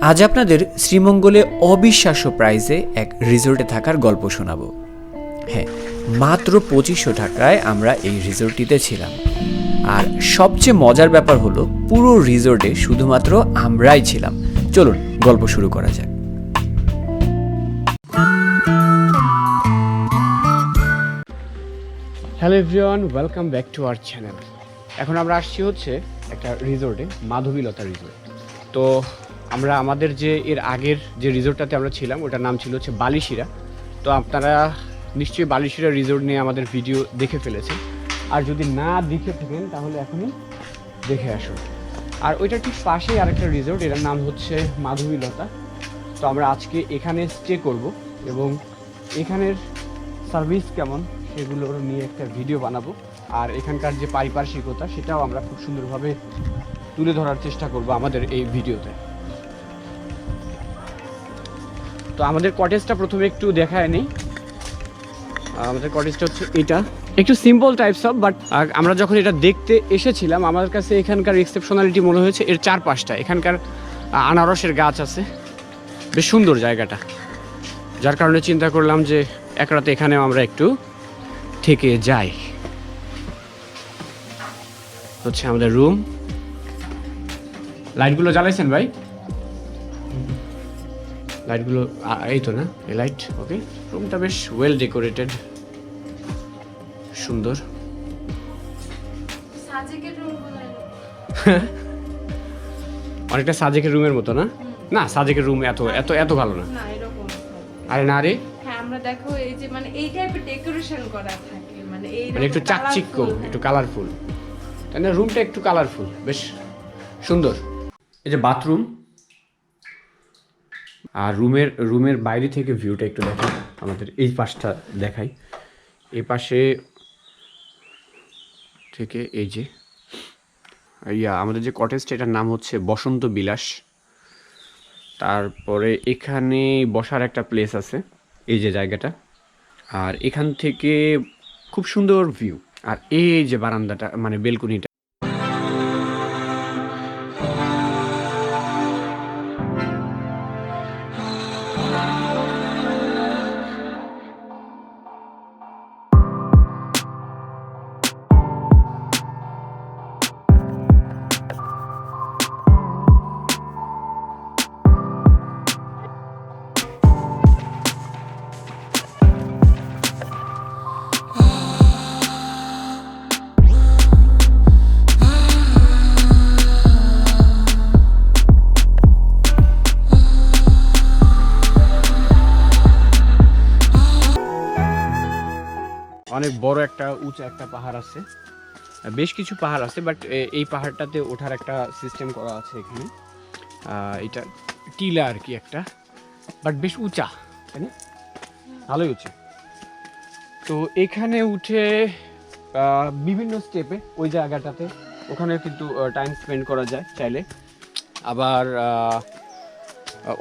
আজ আপনাদের শ্রীমঙ্গলে অবিশ্বাস্য প্রাইসে এক রিসোর্টে থাকার গল্প শোনাবো। হ্যাঁ, মাত্র 2500 টাকায় আমরা এই রিসোর্টটিতে ছিলাম। আর সবচেয়ে মজার ব্যাপার হলো পুরো রিসোর্টে শুধুমাত্র আমরাই ছিলাম। চলুন গল্প শুরু করা যাক। Hello everyone, welcome back to our channel. এখন আমরা আসছি হচ্ছে একটা রিসোর্টে, মাধবীলতা রিসোর্ট। তো আমরা আমাদের যে এর আগের যে রিসোর্টটাতে আমরা ছিলাম ওটার নাম ছিল হচ্ছে বালিশিরা। তো আপনারা নিশ্চয়ই বালিশিরা রিসোর্ট নিয়ে আমাদের ভিডিও দেখে ফেলেছেন, আর যদি না দেখে থাকেন তাহলে এখনই দেখে আসুন। আর ওইটার ঠিক পাশেই আরেকটা রিসোর্ট, এটার নাম হচ্ছে মাধবীলতা। তো আমরা আজকে এখানে স্টে করব এবং এখানের সার্ভিস কেমন সেগুলোর নিয়ে একটা ভিডিও বানাবো। আর এখানকার যে পারিপার্শ্বিকতা সেটাও আমরা খুব সুন্দরভাবে তুলে ধরার চেষ্টা করব আমাদের এই ভিডিওতে। তো আমাদের কটেজটা প্রথমে একটু দেখায় নেই। আমাদের কটেজটা হচ্ছে এটা, একটু সিম্পল টাইপস অফ, বাট আমরা যখন এটা দেখতে এসেছিলাম আমার কাছে এখানকার এক্সেপশনালিটি মনে হয়েছে এর চারপাশটা। এখানকার আনারসের গাছ আছে, বেশ সুন্দর জায়গাটা, যার কারণে চিন্তা করলাম যে এক রাতে এখানেও আমরা একটু থেকে যাই। হচ্ছে আমাদের রুম। লাইটগুলো জ্বালাইছেন ভাই? লাইটগুলো এই তো না, এই লাইট। ওকে, রুমটা বেশ ওয়েল ডেকোরেটেড, সুন্দর। অনেকটা সাজেকের রুমের মতো না? না, সাজেকের রুম এত এত এত ভালো না। আরে না রে, হ্যাঁ আমরা দেখো এই যে মানে এই টাইপের ডেকোরেশন করা থাকে, মানে এই একটু চাকচিক্য, একটু কালারফুল, তাই না? রুমটা একটু কালারফুল, বেশ সুন্দর। এই যে বাথরুম, আর রুমের বাইরে থেকে ভিউটা একটু দেখাই। আমাদের এই পাশটা দেখাই, এই পাশে থেকে এই যে আমাদের যে কটেজটা, এটার নাম হচ্ছে বসন্ত বিলাস। তারপরে এখানে বসার একটা প্লেস আছে, এই যে জায়গাটা, আর এখান থেকে খুব সুন্দর ভিউ। আর এই যে বারান্দাটা, মানে বেলকনিটা, অনেক বড় একটা উঁচা একটা পাহাড় আছে, বেশ কিছু পাহাড় আছে, বাট এই পাহাড়টাতে ওঠার একটা সিস্টেম করা আছে এখানে। এটা টিলা আর কি একটা, বাট বেশ উঁচা, তাই না? ভালোই উঁচা। তো এখানে উঠে বিভিন্ন স্টেপে ওই জায়গাটাতে ওখানে কিন্তু টাইম স্পেন্ড করা যায় চাইলে। আবার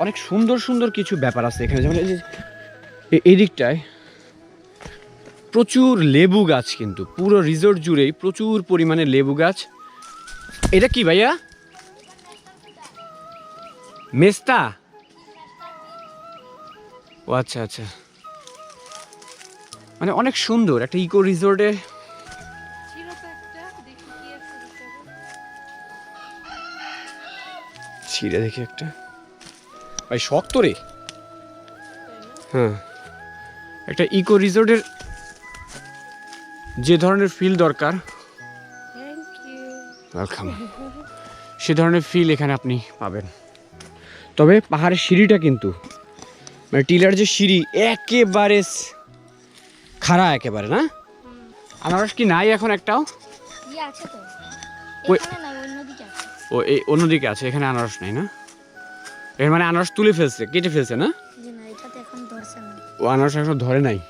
অনেক সুন্দর সুন্দর কিছু ব্যাপার আছে এখানে, যেমন এই দিকটায় প্রচুর লেবু গাছ, কিন্তু পুরো রিসোর্ট জুড়েই প্রচুর পরিমাণে লেবু গাছ। এটা কি ভাইয়া? মেস্তা? ও আচ্ছা আচ্ছা, মানে অনেক সুন্দর একটা ইকো রিসোর্টে। ছিঁড়ে দেখি একটা, ভাই শক্ত রে। হ্যাঁ, একটা ইকো রিসোর্টের যে ধরনের ফিল দরকার, ওয়েলকাম, সে ধরনের ফিল এখানে আপনি পাবেন। তবে পাহাড়ের সিঁড়িটা কিন্তু, মানে টিলার যে সিঁড়ি, একেবারে খাড়া একেবারে, না? আনারস কি নাই এখন একটাও? ও এই অন্যদিকে আছে, এখানে আনারস নাই না? এর মানে আনারস তুলে ফেলছে, কেটে ফেলছে না? ও আনারস এখন ধরে নাই।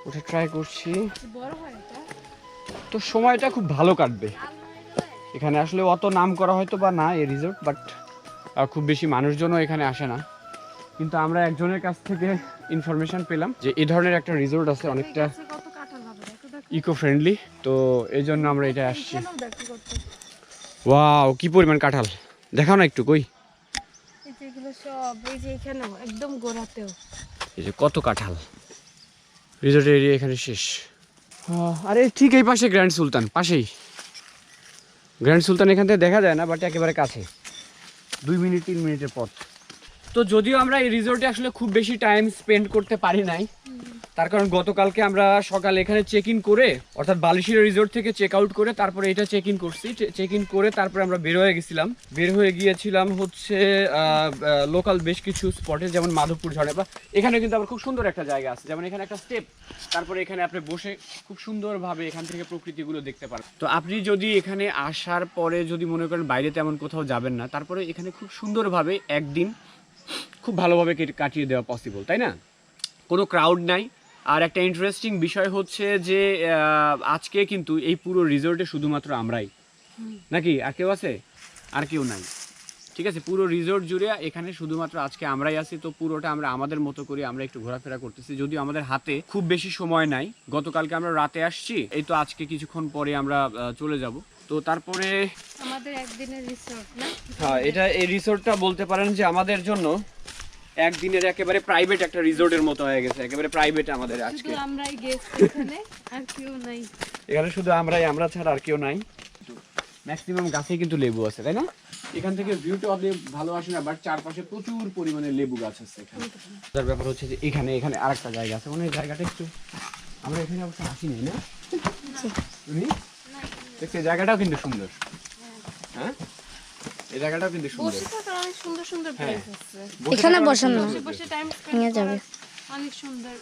ওটা ট্রাই করছি, তো সময়টা খুব ভালো কাটবে এখানে। আসলে অত নাম করা হয়তো বা না এই রিসোর্ট, বাট খুব বেশি মানুষজনও এখানে আসে না। কিন্তু আমরা একজনের কাছ থেকে ইনফরমেশন পেলাম যে এই ধরনের একটা রিসোর্ট আছে, অনেকটা ইকো ফ্রেন্ডলি। তো এই জন্য আমরা এটা আসছি। ওয়াও, কি পরিমাণ কাঁঠাল! দেখাও না একটু কই। এই যে এগুলো সব এই যে এখানেও একদম গোড়াতেও। এই যে কত কাঁঠাল। রিসোর্ট এরিয়া এখানে শেষ। আরে ঠিক এই পাশে গ্র্যান্ড সুলতান, পাশেই গ্র্যান্ড সুলতান। এখান থেকে দেখা যায় না, বাট একেবারে কাছে, 2 মিনিট 3 মিনিটের পথ। তো যদিও আমরা এই রিসোর্টে আসলে খুব বেশি টাইম স্পেন্ড করতে পারি নাই, তার কারণ গতকালকে আমরা সকালে এখানে চেক ইন করে, অর্থাৎ বালিশিরা রিসোর্ট থেকে চেক আউট করে তারপরে এটা চেক ইন করছি। চেক ইন করে তারপরে আমরা বের হয়ে গিয়েছিলাম হচ্ছে লোকাল বেশ কিছু স্পটে, যেমন মাধবপুর ঝর্ণা। বা এখানে কিন্তু আবার খুব সুন্দর একটা জায়গা আছে, যেমন এখানে একটা স্টেপ, তারপরে এখানে আপনি বসে খুব সুন্দরভাবে এখান থেকে প্রকৃতিগুলো দেখতে পারেন। তো আপনি যদি এখানে আসার পরে যদি মনে করেন বাইরে তেমন কোথাও যাবেন না, তারপরে এখানে খুব সুন্দরভাবে একদিন খুব ভালোভাবে কাটিয়ে দেওয়া পসিবল, তাই না? কোনো ক্রাউড নাই। আর একটা ইন্টারেস্টিং বিষয় হচ্ছে যে আজকে কিন্তু এই পুরো রিসোর্টে শুধুমাত্র আমরাই, নাকি আর কেউ আছে? আর কেউ নাই, ঠিক আছে? পুরো রিসোর্ট জুড়ে এখানে শুধুমাত্র আজকে আমরাই আছি। তো পুরোটা আমরা আমাদের মতো করে আমরা একটু ঘোরাফেরা করতেছি, যদিও আমাদের হাতে খুব বেশি সময় নাই। গতকালকে আমরা রাতে আসছি, এই তো আজকে কিছুক্ষণ পরে আমরা চলে যাব। তো তারপরে আমাদের একদিনের রিসোর্ট না? হ্যাঁ, এটা এই রিসোর্টটা বলতে পারেন যে আমাদের জন্য একদিনের একেবারে প্রাইভেট একটা রিসোর্টের মতো হয়ে গেছে, একেবারে প্রাইভেট আমাদের আজকে। শুধু আমরাই গেস্ট এখানে, আর কেউ নাই। এখানে শুধু আমরা ছাড়া আর কেউ নাই। ম্যাক্সিমাম গাছে কিন্তু লেবু আছে, তাই না? এখান থেকে ভিউটা অনেক ভালো আসে না, বাট চারপাশে প্রচুর পরিমাণে লেবু গাছ আছে এখানে। তার ব্যাপার হচ্ছে যে এখানে আরেকটা জায়গা আছে, মানে জায়গাটা একটু আমরা এখানে অবশ্য আসি নাই, না? তুমি দেখছি জায়গাটাও কিন্তু সুন্দর। হ্যাঁ, এই জায়গাটাও কিন্তু সুন্দর। বসে থাকার অনেক সুন্দর সুন্দর প্লেস আছে। এখানে বসেন না, বসে বসে টাইম স্পেন্ড নিয়ে যাবে। অনেক সুন্দর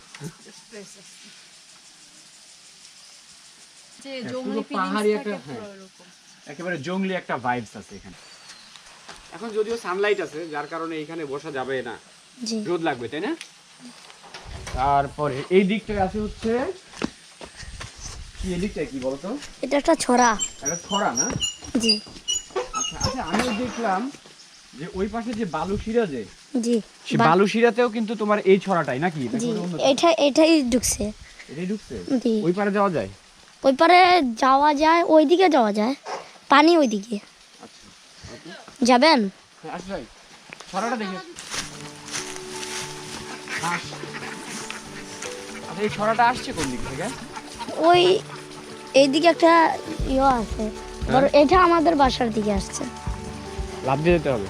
প্লেস আছে। যে পুরো জঙ্গলি পাহাড়ি ফিলিংস একটা, থাকে হ্যাঁ, পুরো এরকম। একেবারে জঙ্গলি একটা ভাইবস আছে এখানে। এখন যদিও সানলাইট আছে, যার কারণে এখানে বসা যাবে না, জি। রোদ লাগবে, তাই না? তারপরে এই দিকটা আছে হচ্ছে কি, এই দিকটা কি বলতো? এটা একটা ছড়া। একটা ছড়া, না? জি আচ্ছা আচ্ছা, আমিও দেখলাম যে ওই পাশে যে বালুশিরা, যে জি সেই বালুশিরাতেও কিন্তু তোমার এই ছড়াটাই নাকি? জি, এটাই ঢুকছে। এটাই ঢুকছে? জি, ওই পারে যাওয়া যায়? ওই পারে যাওয়া যায়, ওইদিকে যাওয়া যায়, পানি ওইদিকে। আচ্ছা, যাবেন? হ্যাঁ, আসলে ছড়াটা দেখে। আচ্ছা, এই ছড়াটা আসছে কোন দিক থেকে? ওই এইদিকে একটা ইয়ে আছে, ধরো এটা আমাদের বাসার দিকে আসছে, লাফ দিয়ে যেতে হবে?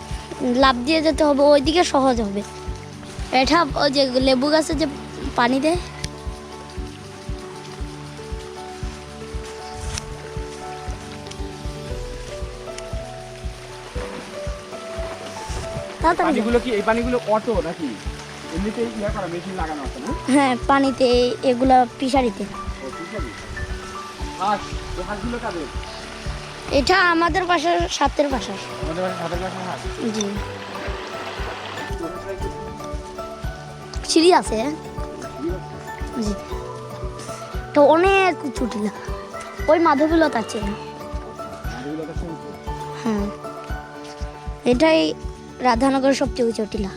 লাফ দিয়ে যেতে হবে, ওইদিকে সহজ হবে। এটা ওই যে লেবু গাছে যে পানি দেয়, তাড়াতাড়ি যাও। পানিগুলো কি, এই পানিগুলো অটো নাকি এমনিতে ইয়া করা, মেশিন লাগানো আছে না? হ্যাঁ, পানিতে এগুলা পিশারিতে। ও, ঠিক আছে। হাঁস, এই হাঁসগুলো কাদের? এটা আমাদের বাসার সাতের বাসার। আমাদের বাসায় সাদের বাসায় হাঁস। জি, সিঁড়ি আছে। জি, তো অনেক উঁচু টিলা, ওই মাধবীলতা আছে। হ্যাঁ, এটাই রাধানগরের সবচেয়ে উঁচু টিলা,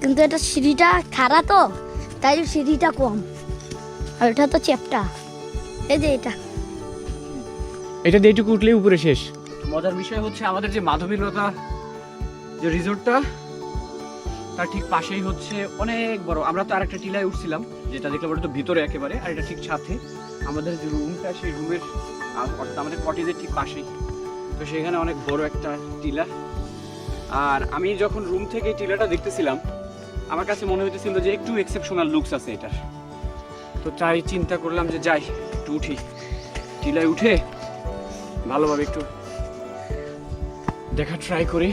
কিন্তু এটা সিঁড়িটা খাড়া, তো তাই সিঁড়িটা কম, আর এটা তো চ্যাপ্টা। এই যে এটা এটা দিয়ে একটু উঠলেই উপরে শেষ। মজার বিষয় হচ্ছে আমাদের যে মাধবীলতা যে রিসোর্টটা, তার ঠিক পাশেই হচ্ছে অনেক বড়। আমরা তো আরেকটা টিলায় উঠছিলাম, যেটা দেখলাম ওটা তো ভিতরে একেবারে, আর এটা ঠিক সাথে আমাদের যে রুমটা, সেই রুমের অর্থাৎ আমাদের কটেজের ঠিক পাশেই। তো সেখানে অনেক বড় একটা টিলা। আর আমি যখন রুম থেকে টিলাটা দেখতেছিলাম, আমার কাছে মনে হইতেছিল যে একটু এক্সেপশনাল লুকস আছে এটার। তো তাই চিন্তা করলাম যে যাই একটু উঠি, টিলায় উঠে ভালোভাবে একটু দেখা ট্রাই করি।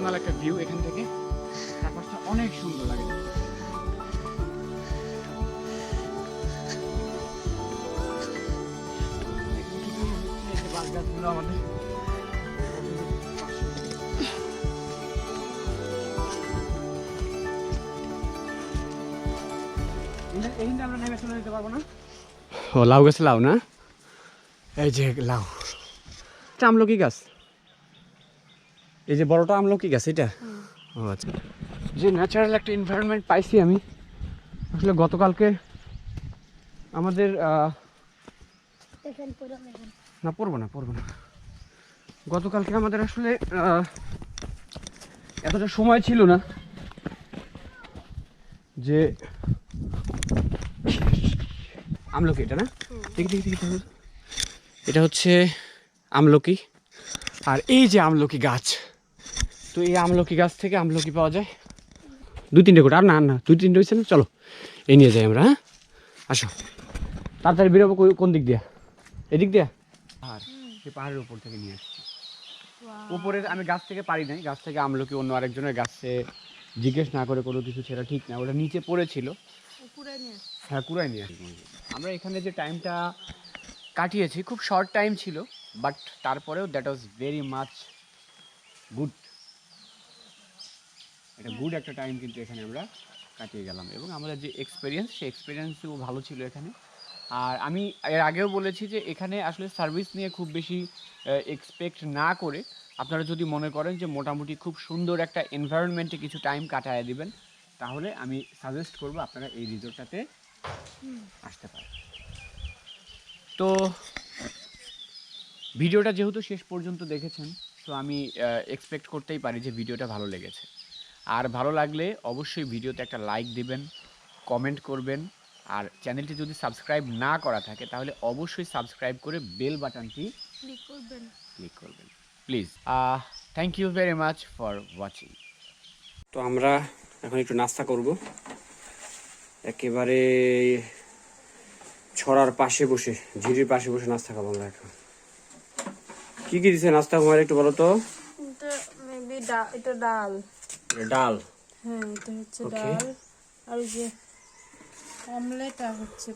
পার্সোনাল একটা ভিউ এখান থেকে, চারপাশটা অনেক সুন্দর লাগে। গাছগুলো আমাদের আমরা নেমে চলে যেতে পারবো না। ও লাউ গাছ, লাউ না, এই যে লাউ, এটা আমলকি গাছ, এই যে বড়টা আমলকি গাছ এটা। ও আচ্ছা, যে ন্যাচারাল একটা এনভায়রনমেন্ট পাইছি আমি আসলে গতকালকে আমাদের না পড়বো না গতকালকে আমাদের আসলে এতটা সময় ছিল না যে আমলকি, এটা না, দেখি এটা হচ্ছে আমলকি। আর এই যে আমলকি গাছ, তো এই আমলকি গাছ থেকে আমলকি পাওয়া যায় 2-3টে করে, আর না 2-3টে হয়েছে না। চলো এই নিয়ে যাই আমরা, হ্যাঁ আসো, তাড়াতাড়ি বেরোবো। কোন দিক দিয়া? এদিক দিয়া? পাহাড়, সেই পাহাড়ের উপর থেকে নিয়ে আসছি। উপরে আমি গাছ থেকে পারি নাই, গাছ থেকে আমলকি অন্য আরেকজনের গাছে জিজ্ঞেস না করে কোনো কিছু ছেড়া ঠিক না, ওটা নিচে পড়েছিল। হ্যাঁ, কুড়াই নিয়ে আসছি। আমরা এখানে যে টাইমটা কাটিয়েছি খুব শর্ট টাইম ছিল, বাট তারপরেও that was very much good. এটা গুড একটা টাইম কিন্তু এখানে আমরা কাটিয়ে গেলাম, এবং আমাদের যে এক্সপিরিয়েন্স, সেই এক্সপিরিয়েন্সও ভালো ছিল এখানে। আর আমি এর আগেও বলেছি যে এখানে আসলে সার্ভিস নিয়ে খুব বেশি এক্সপেক্ট না করে, আপনারা যদি মনে করেন যে মোটামুটি খুব সুন্দর একটা এনভায়রনমেন্টে কিছু টাইম কাটায় দিবেন, তাহলে আমি সাজেস্ট করব আপনারা এই রিসোর্টটাতে আসতে পারেন। তো ভিডিওটা যেহেতু শেষ পর্যন্ত দেখেছেন, তো আমি এক্সপেক্ট করতেই পারি যে ভিডিওটা ভালো লেগেছে। আর ভালো লাগলে অবশ্যই ভিডিওতে একটা লাইক দিবেন, কমেন্ট করবেন, আর চ্যানেলটি যদি সাবস্ক্রাইব না করা থাকে তাহলে অবশ্যই সাবস্ক্রাইব করে বেল বাটনটি ক্লিক করবেন please. Thank you very much for watching. তো আমরা এখন একটু নাস্তা করব, একেবারে ছড়ার পাশে বসে, ঝিরির পাশে বসে নাস্তা খাবো আমরা এখন। কি কি দিছে নাস্তা তোমার একটু বলো তো? এটা ডাল। ডাল, হ্যাঁ এটা হচ্ছে ডাল, আর ওই যে অমলেট, আর হচ্ছে